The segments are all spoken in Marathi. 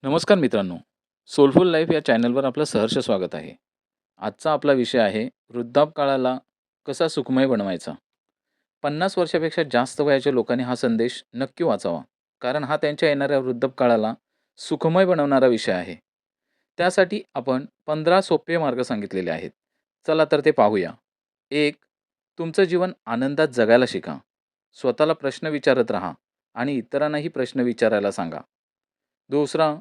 नमस्कार मित्रांनो, सोलफुल लाईफ या चॅनलवर आपलं सहर्ष स्वागत आहे. आजचा आपला विषय आहे वृद्धापकाळाला कसा सुखमय बनवायचा. 50 वर्षापेक्षा जास्त वयाच्या लोकांनी हा संदेश नक्की वाचावा, कारण हा त्यांच्या येणाऱ्या वृद्धापकाळाला सुखमय बनवणारा विषय आहे. त्यासाठी आपण 15 सोपे मार्ग सांगितलेले आहेत. चला तर ते पाहूया. 1. तुमचं जीवन आनंदात जगायला शिका. स्वतःला प्रश्न विचारत राहा आणि इतरांनाही प्रश्न विचारायला सांगा. दुसरा,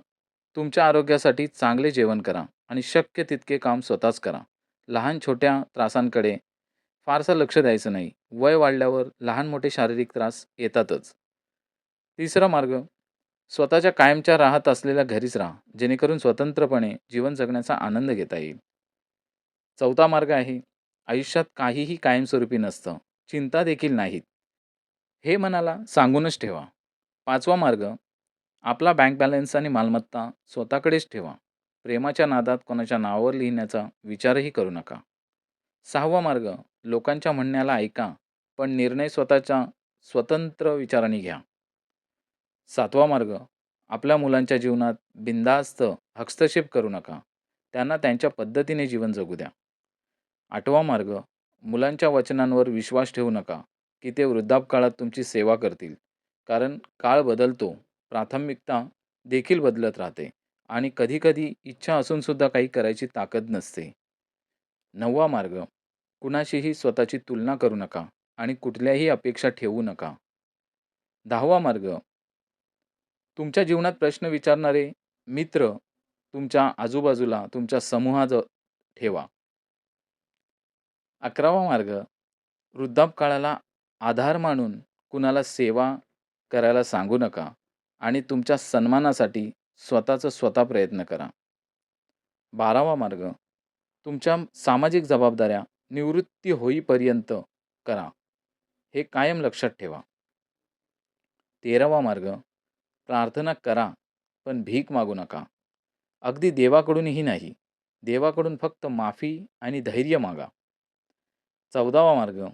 तुमच्या आरोग्यासाठी चांगले जेवण करा आणि शक्य तितके काम स्वतःच करा. लहान छोट्या त्रासांकडे फारसं लक्ष द्यायचं नाही. वय वाढल्यावर लहान मोठे शारीरिक त्रास येतातच. तिसरा मार्ग, स्वतःच्या कायमच्या राहत असलेल्या घरीच राहा, जेणेकरून स्वतंत्रपणे जीवन जगण्याचा आनंद घेता येईल. चौथा मार्ग आहे, आयुष्यात काहीही कायमस्वरूपी नसतं, चिंता देखील नाहीत. हे मनाला सांगूनच ठेवा. पाचवा मार्ग, आपला बँक बॅलन्स आणि मालमत्ता स्वतःकडेच ठेवा. प्रेमाच्या नादात कोणाच्या नावावर लिहिण्याचा विचारही करू नका. सहावा मार्ग, लोकांच्या म्हणण्याला ऐका, पण निर्णय स्वतःच्या स्वतंत्र विचाराने घ्या. सातवा मार्ग, आपल्या मुलांच्या जीवनात बिनधास्त हस्तक्षेप करू नका. त्यांना त्यांच्या पद्धतीने जीवन जगू द्या. आठवा मार्ग, मुलांच्या वचनांवर विश्वास ठेवू नका, की ते वृद्धापकाळात तुमची सेवा करतील. कारण काळ बदलतो, प्राथमिकता देखील बदलत राहते आणि कधी-कधी इच्छा असूनसुद्धा काही करायची ताकद नसते. नववा मार्ग, कुणाशीही स्वतःची तुलना करू नका आणि कुठल्याही अपेक्षा ठेवू नका. 10वा मार्ग, तुमच्या जीवनात प्रश्न विचारणारे मित्र तुमच्या आजूबाजूला, तुमच्या समूहात ठेवा. 11वा मार्ग, वृद्धापकाळाला आधार मानून कुणाला सेवा करायला सांगू नका आणि तुमच्या सन्मानासाठी स्वतःचं स्वतः प्रयत्न करा. 12वा मार्ग, तुमच्या सामाजिक जबाबदाऱ्या निवृत्ती होईपर्यंत करा. हे कायम लक्षात ठेवा. 13वा मार्ग, प्रार्थना करा, पण भीक मागू नका. अगदी देवाकडूनही नाही. देवाकडून फक्त माफी आणि धैर्य मागा. 14वा मार्ग,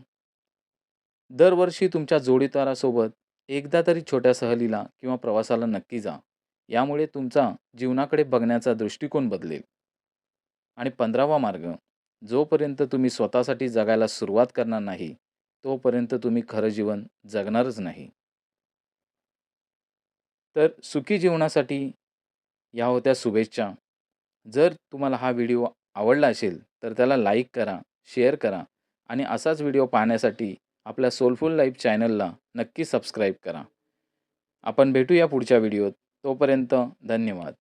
दरवर्षी तुमच्या जोडीदारासोबत एकदा तरी छोट्या सहलीला किंवा प्रवासाला नक्की जा. यामुळे तुमचा जीवनाकडे बघण्याचा दृष्टिकोन बदलेल. आणि 15वा मार्ग, जोपर्यंत तुम्ही स्वतःसाठी जगायला सुरुवात करणार नाही, तोपर्यंत तुम्ही खरं जीवन जगणारच नाही. तर सुखी जीवनासाठी या होत्या शुभेच्छा. जर तुम्हाला हा व्हिडिओ आवडला असेल, तर त्याला लाईक करा, शेअर करा आणि असाच व्हिडिओ पाहण्यासाठी आपल्या सोलफुल लाईफ चॅनलला नक्की सबस्क्राईब करा. आपण भेटूया पुढच्या व्हिडिओत. तोपर्यंत धन्यवाद.